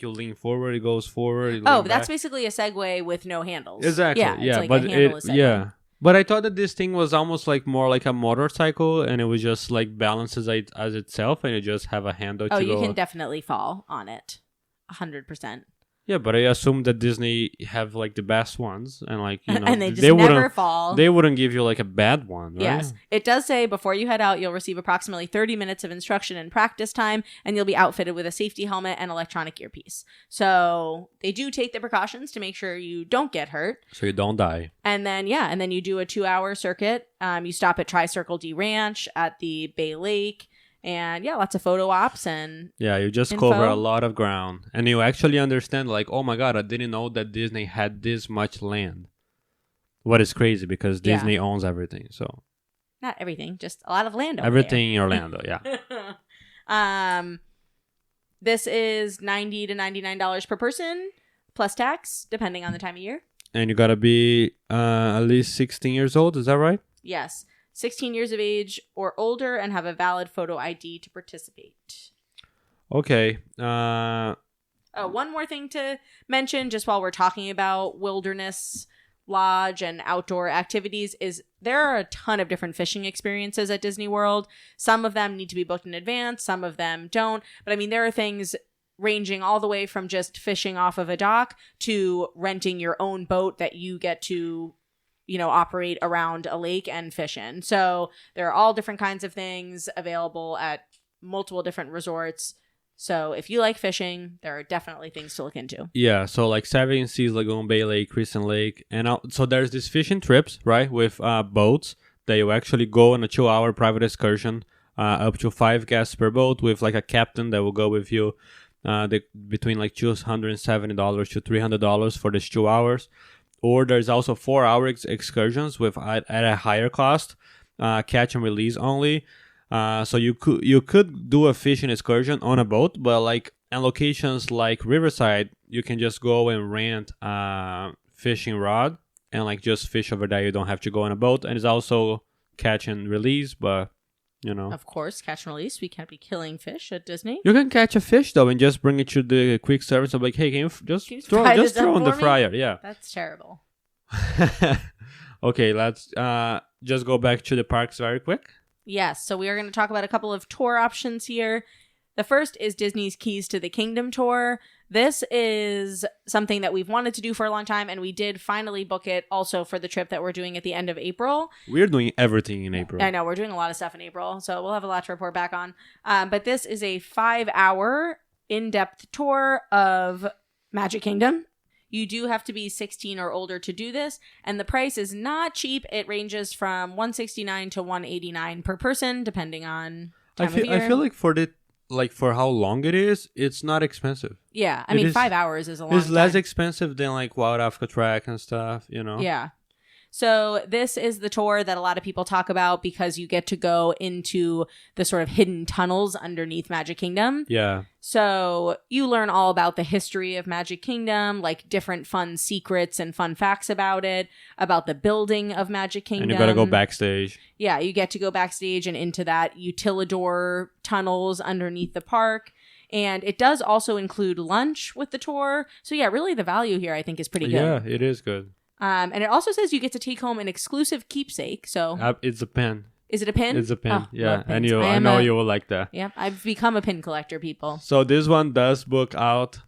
lean forward, it goes forward. Oh, but that's basically a Segway with no handles. Exactly. Yeah, yeah, it's like but a handleless Segway. yeah. But I thought that this thing was almost like more like a motorcycle, and it was just like balances as itself, and you just have a handle. Oh, you can definitely fall on it, 100%. Yeah, but I assume that Disney have like the best ones, and like you know, and they just never fall. They wouldn't give you like a bad one, right? Yes, it does say before you head out, you'll receive approximately 30 minutes of instruction and practice time, and you'll be outfitted with a safety helmet and electronic earpiece. So they do take the precautions to make sure you don't get hurt, so you don't die. And then you do a 2-hour circuit. You stop at Tri-Circle D Ranch at the Bay Lake. And yeah, lots of photo ops and you just cover a lot of ground, and you actually understand like, oh my god, I didn't know that Disney had this much land. What is crazy because Disney owns everything, so not everything, just a lot of land. Everything in Orlando, yeah. This is $90 to $99 per person plus tax, depending on the time of year. And you gotta be at least 16 years old. Is that right? Yes. 16 years of age or older and have a valid photo ID to participate. Okay. One more thing to mention just while we're talking about Wilderness Lodge and outdoor activities is there are a ton of different fishing experiences at Disney World. Some of them need to be booked in advance. Some of them don't. But I mean, there are things ranging all the way from just fishing off of a dock to renting your own boat that you get to operate around a lake and fish in. So there are all different kinds of things available at multiple different resorts. So if you like fishing, there are definitely things to look into. Yeah, so like Seven Seas Lagoon, Bay Lake, Crescent Lake. And so there's these fishing trips, right, with boats that you actually go on a 2-hour private excursion, up to 5 guests per boat with like a captain that will go with you between like $270 to $300 for these 2 hours. Or there's also 4-hour excursions with at a higher cost, catch and release only. So you could do a fishing excursion on a boat, but like in locations like Riverside, you can just go and rent a fishing rod and like just fish over there. You don't have to go on a boat, and it's also catch and release, but of course, catch and release. We can't be killing fish at Disney. You can catch a fish though and just bring it to the quick service. I'm like, hey, can you just throw in the fryer? Yeah, that's terrible. Okay, let's just go back to the parks very quick. Yes, so we are going to talk about a couple of tour options here. The first is Disney's Keys to the Kingdom tour. This is something that we've wanted to do for a long time, and we did finally book it also for the trip that we're doing at the end of April. We're doing everything in April. I know, we're doing a lot of stuff in April, so we'll have a lot to report back on. But this is a 5-hour in-depth tour of Magic Kingdom. You do have to be 16 or older to do this, and the price is not cheap. It ranges from $169 to $189 per person, depending on time of year. I feel like for how long it is, it's not expensive. Yeah, I mean, 5 hours is a long time. It's less expensive than like Wild Africa Track and stuff, Yeah. So this is the tour that a lot of people talk about because you get to go into the sort of hidden tunnels underneath Magic Kingdom. Yeah. So you learn all about the history of Magic Kingdom, like different fun secrets and fun facts about it, about the building of Magic Kingdom. And you gotta go backstage. Yeah, you get to go backstage and into that Utilidor tunnels underneath the park. And it does also include lunch with the tour. So yeah, really the value here I think is pretty good. Yeah, it is good. And it also says you get to take home an exclusive keepsake. So it's a pin. Is it a pin? It's a pin. Oh, yeah, and I know you will like that. Yeah, I've become a pin collector, people. So this one does book out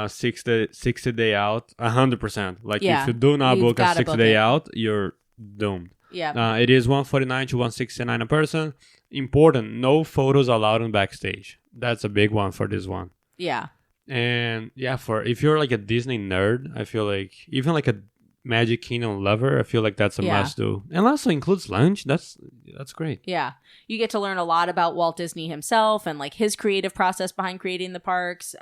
60 day out 100%. Like if you do not book a 60-day out, you're doomed. Yeah. It is $149 to $169 a person. Important, no photos allowed on backstage. That's a big one for this one. Yeah. And yeah, for if you're like a Disney nerd, I feel like even like a Magic Kingdom lover, I feel like that's a Yeah. must do. And also includes lunch. That's great. Yeah. You get to learn a lot about Walt Disney himself and like his creative process behind creating the parks.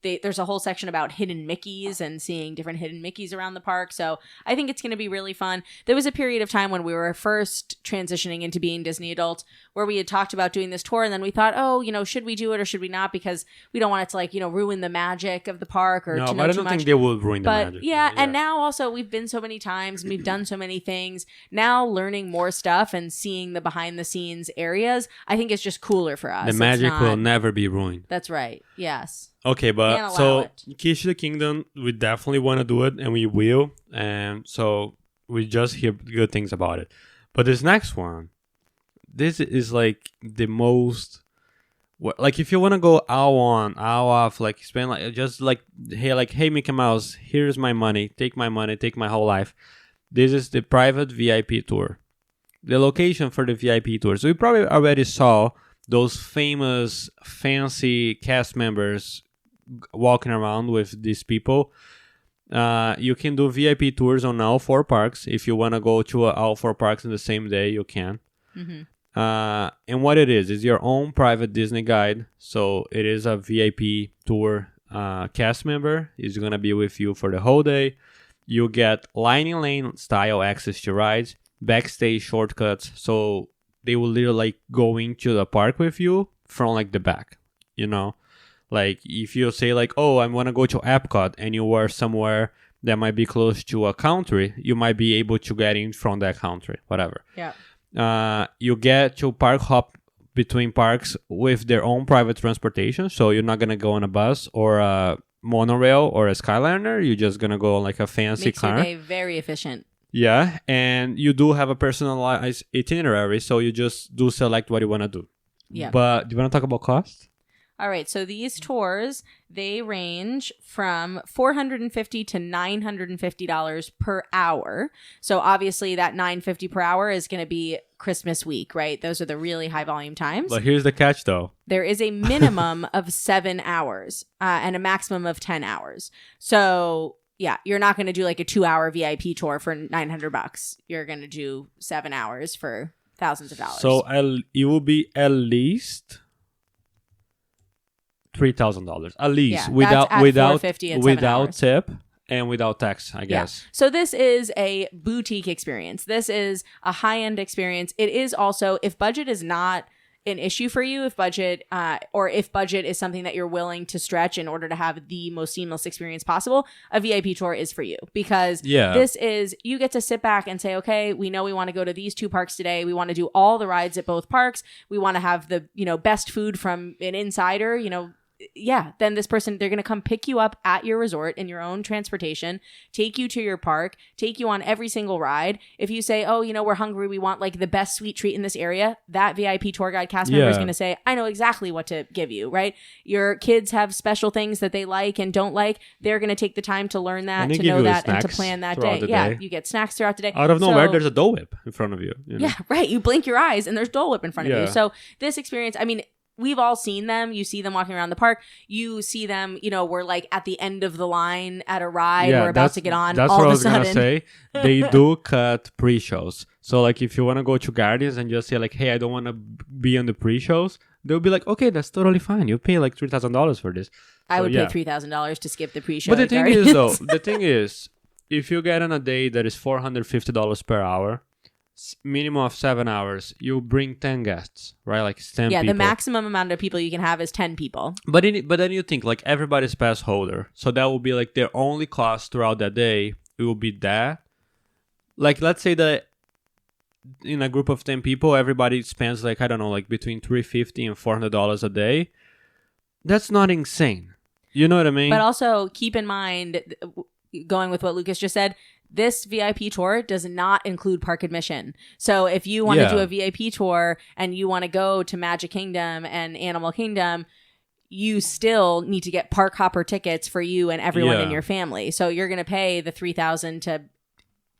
There's a whole section about hidden Mickeys and seeing different hidden Mickeys around the park. So I think it's going to be really fun. There was a period of time when we were first transitioning into being Disney adults where we had talked about doing this tour. And then we thought, oh, should we do it or should we not? Because we don't want it to like, ruin the magic of the park or No, to but know I too don't much. think they will ruin the But magic. yeah, and now also we've been so many times and we've done so many things. Now learning more stuff and seeing the behind the scenes areas, I think it's just cooler for us. The It's magic not- will never be ruined. That's right. Yes. Okay, Can't but allow so it. Keys to the Kingdom, we definitely want to do it, and we will. And so we just hear good things about it. But this next one, this is like the most. Like if you want to go all on, all off, like spend like just like hey Mickey Mouse, here's my money, take my whole life. This is the private VIP tour. The location for the VIP tour. So you probably already saw those famous fancy cast members walking around with these people. You can do VIP tours on all 4 parks. If you want to go to all 4 parks in the same day, you can. Mm-hmm. And what it is your own private Disney guide. So it is a VIP tour cast member. Is going to be with you for the whole day. You get Lightning Lane style access to rides, backstage shortcuts. So they will literally like go into the park with you from like the back, Like if you say like, oh, I want to go to Epcot and you are somewhere that might be close to a country, you might be able to get in from that country, whatever. Yeah. You get to park hop between parks with their own private transportation. So you're not going to go on a bus or a monorail or a Skyliner. You're just going to go on like a fancy Makes car. your day very efficient. Yeah, and you do have a personalized itinerary, so you just do select what you want to do. Yeah. But do you want to talk about cost? All right. So these tours, they range from $450 to $950 per hour. So obviously that $950 per hour is going to be Christmas week, right? Those are the really high volume times. But here's the catch, though. There is a minimum of 7 hours and a maximum of 10 hours. So yeah, you're not going to do like a 2-hour VIP tour for $900. You're going to do 7 hours for thousands of dollars. So it will be at least $3,000, at least, Yeah, without that's at $450 and 7 hours. tip and without tax, I guess. Yeah. So this is a boutique experience. This is a high-end experience. It is also, if budget is not an issue for you, if budget is something that you're willing to stretch in order to have the most seamless experience possible, a VIP tour is for you, because this is, you get to sit back and say, okay, we know we want to go to these 2 parks today. We want to do all the rides at both parks. We want to have the, best food from an insider, yeah, then this person, they're going to come pick you up at your resort in your own transportation, take you to your park, take you on every single ride. If you say, oh, we're hungry, we want like the best sweet treat in this area, that VIP tour guide cast member is going to say, I know exactly what to give you, right? Your kids have special things that they like and don't like. They're going to take the time to learn that, to know that, and to plan that day. Yeah, you get snacks throughout the day. Out of nowhere, there's a Dole Whip in front of you. Yeah, right. You blink your eyes and there's Dole Whip in front of you. So this experience, I mean, we've all seen them. You see them walking around the park. You see them, we're like at the end of the line at a ride. We're about to get on. That's all what I of was a going sudden. to say. They do cut pre-shows. So like if you want to go to Guardians and just say like, hey, I don't want to be on the pre-shows, they'll be like, okay, that's totally fine. You pay like $3,000 for this. I would pay $3,000 to skip the pre-show. But the thing is, if you get on a day that is $450 per hour, minimum of 7 hours, you bring 10 guests, right? Like 10 people. The maximum amount of people you can have is 10 people. But then you think like everybody's pass holder, so that will be like their only cost throughout that day. It will be that. Like let's say that in a group of 10 people, everybody spends like, I don't know, like between $350 and $400 a day. That's not insane. You know what I mean? But also keep in mind, going with what Lucas just said, this VIP tour does not include park admission. So if you want to do a VIP tour and you want to go to Magic Kingdom and Animal Kingdom, you still need to get park hopper tickets for you and everyone in your family. So you're going to pay the $3,000 to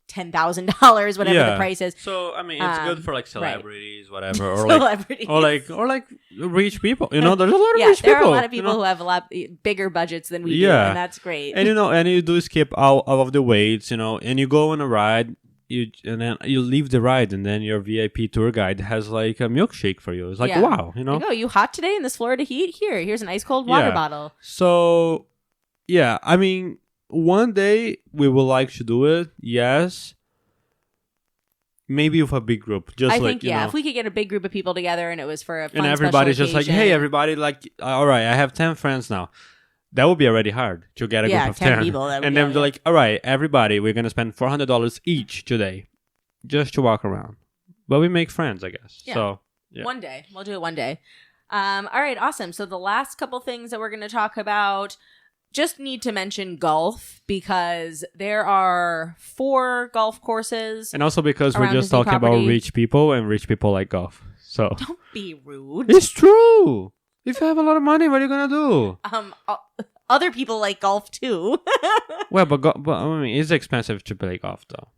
$10,000, whatever the price is. So I mean, it's good for like celebrities, whatever, or celebrities. or like rich people. You know, there's a lot of rich people. There are a lot of people who have a lot bigger budgets than we do, and that's great. And and you do skip all of the waits, and you go on a ride. And then you leave the ride, and then your VIP tour guide has like a milkshake for you. It's like, wow, Like, oh, you hot today in this Florida heat? Here's an ice cold water bottle. So, I mean, one day we would like to do it. Yes. Maybe with a big group. I think, if we could get a big group of people together and it was for a fun and everybody's special just like, hey, everybody, like, all right, I have 10 friends now. That would be already hard to get a group of 10 people. And then they're like, all right, everybody, we're going to spend $400 each today just to walk around. But we make friends, I guess. Yeah. So, one day. We'll do it one day. All right, awesome. So the last couple things that we're going to talk about, just need to mention golf because there are 4 golf courses. And also because we're just talking about rich people and rich people like golf. So don't be rude. It's true. If you have a lot of money, what are you gonna do? Other people like golf too. Well, but I mean, it's expensive to play golf, though.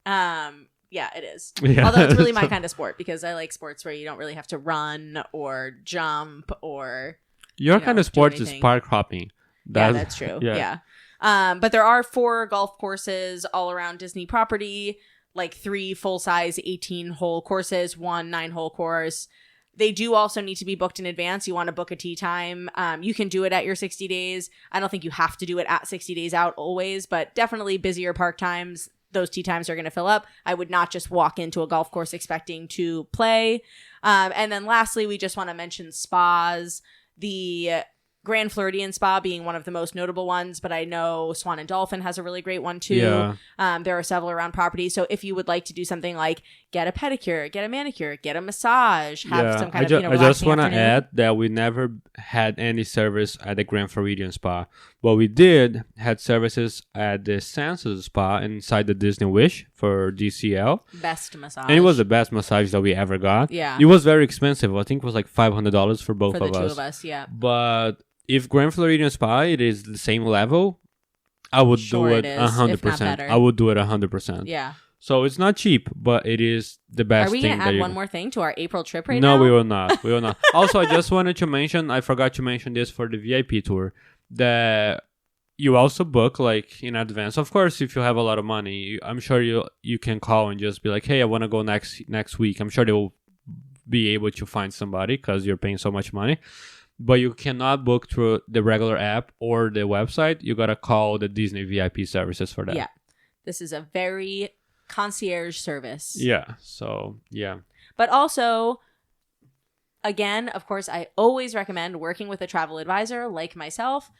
Yeah, it is. Yeah. Although it's really my kind of sport because I like sports where you don't really have to run or jump or. Your kind of sport is park hopping. That's true. Yeah. But there are 4 golf courses all around Disney property, like 3 full-size 18-hole courses, 1 9-hole course. They do also need to be booked in advance. You want to book a tee time. You can do it at your 60 days. I don't think you have to do it at 60 days out always, but definitely busier park times. Those tee times are going to fill up. I would not just walk into a golf course expecting to play. And then lastly, we just want to mention spas. The Grand Floridian Spa being one of the most notable ones, but I know Swan and Dolphin has a really great one too. Yeah. There are several around property. So if you would like to do something like get a pedicure, get a manicure, get a massage, have some kind of I just want to add that we never had any service at the Grand Floridian Spa. But we did had services at the Sansa's Spa inside the Disney Wish for DCL. Best massage. And it was the best massage that we ever got. Yeah. It was very expensive. I think it was like $500 for both of us. For the 2 of us, yeah. But if Grand Floridian Spa, it is the same level, I would do it 100%. I would do it 100%. Yeah. So it's not cheap, but it is the best thing. Are we going to add one more thing to our April trip right now? No, we will not. We will not. Also, I just wanted to mention, I forgot to mention this for the VIP tour, that you also book like in advance. Of course, if you have a lot of money, I'm sure you can call and just be like, hey, I want to go next week. I'm sure they will be able to find somebody because you're paying so much money. But you cannot book through the regular app or the website. You got to call the Disney VIP services for that. Yeah. This is a very concierge service. Yeah. So, yeah. But also, again, of course, I always recommend working with a travel advisor like myself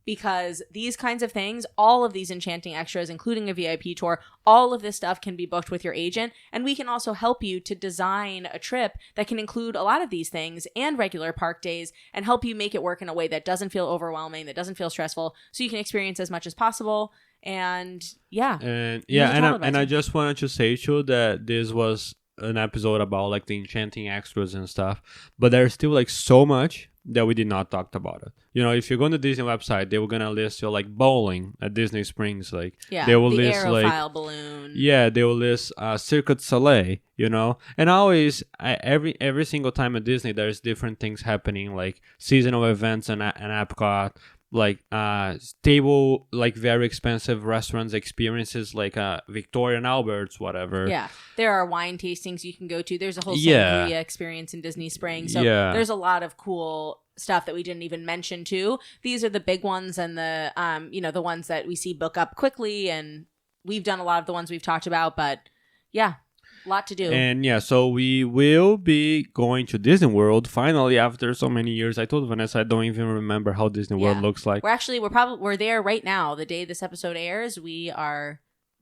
because these kinds of things, all of these enchanting extras, including a VIP tour, all of this stuff can be booked with your agent. And we can also help you to design a trip that can include a lot of these things and regular park days and help you make it work in a way that doesn't feel overwhelming, that doesn't feel stressful, so you can experience as much as possible. And and I just wanted to say too that this was an episode about like the enchanting extras and stuff, but there's still like so much that we did not talk about it. You know, if you go on the Disney website, they were gonna list you like bowling at Disney Springs, like they will list aerofoil balloon. Yeah, they will list Cirque du Soleil. You know, and every single time at Disney, there's different things happening, like seasonal events and Epcot, like stable, like very expensive restaurants experiences, like Victoria and Albert's, whatever. Yeah, there are wine tastings you can go to. There's a whole sangria experience in Disney Springs. So there's a lot of cool stuff that we didn't even mention too. These are the big ones and the the ones that we see book up quickly, and we've done a lot of the ones we've talked about, but yeah. Lot to do. And so we will be going to Disney World finally after so many years. I told Vanessa I don't even remember how Disney World looks like. We're there right now. The day this episode airs, we are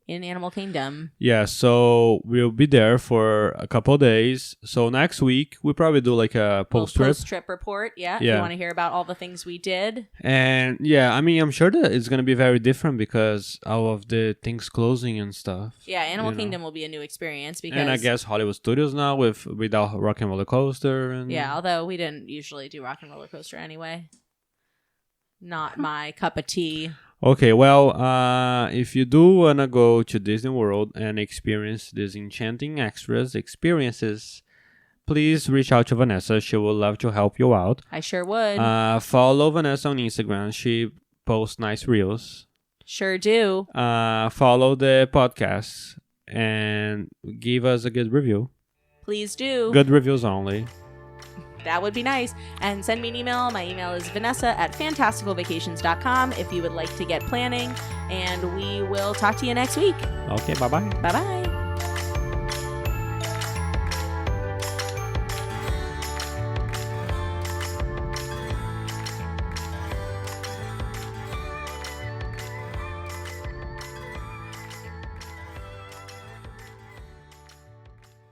in Animal Kingdom. Yeah, so we'll be there for a couple of days. So next week we probably do like a post-trip report. If you want to hear about all the things we did. And I mean, I'm sure that it's gonna be very different because all of the things closing and stuff. Yeah, Animal Kingdom will be a new experience because. And I guess Hollywood Studios now without Rock and Roller Coaster and. Yeah, although we didn't usually do Rock and Roller Coaster anyway. Not my cup of tea. Okay, well, if you do want to go to Disney World and experience these Enchanting Extras experiences, please reach out to Vanessa. She would love to help you out. I sure would. Follow Vanessa on Instagram. She posts nice reels. Sure do. Follow the podcast and give us a good review. Please do. Good reviews only. That would be nice. And send me an email. My email is vanessa@fantasticalvacations.com if you would like to get planning. And we will talk to you next week. Okay, bye-bye. Bye-bye.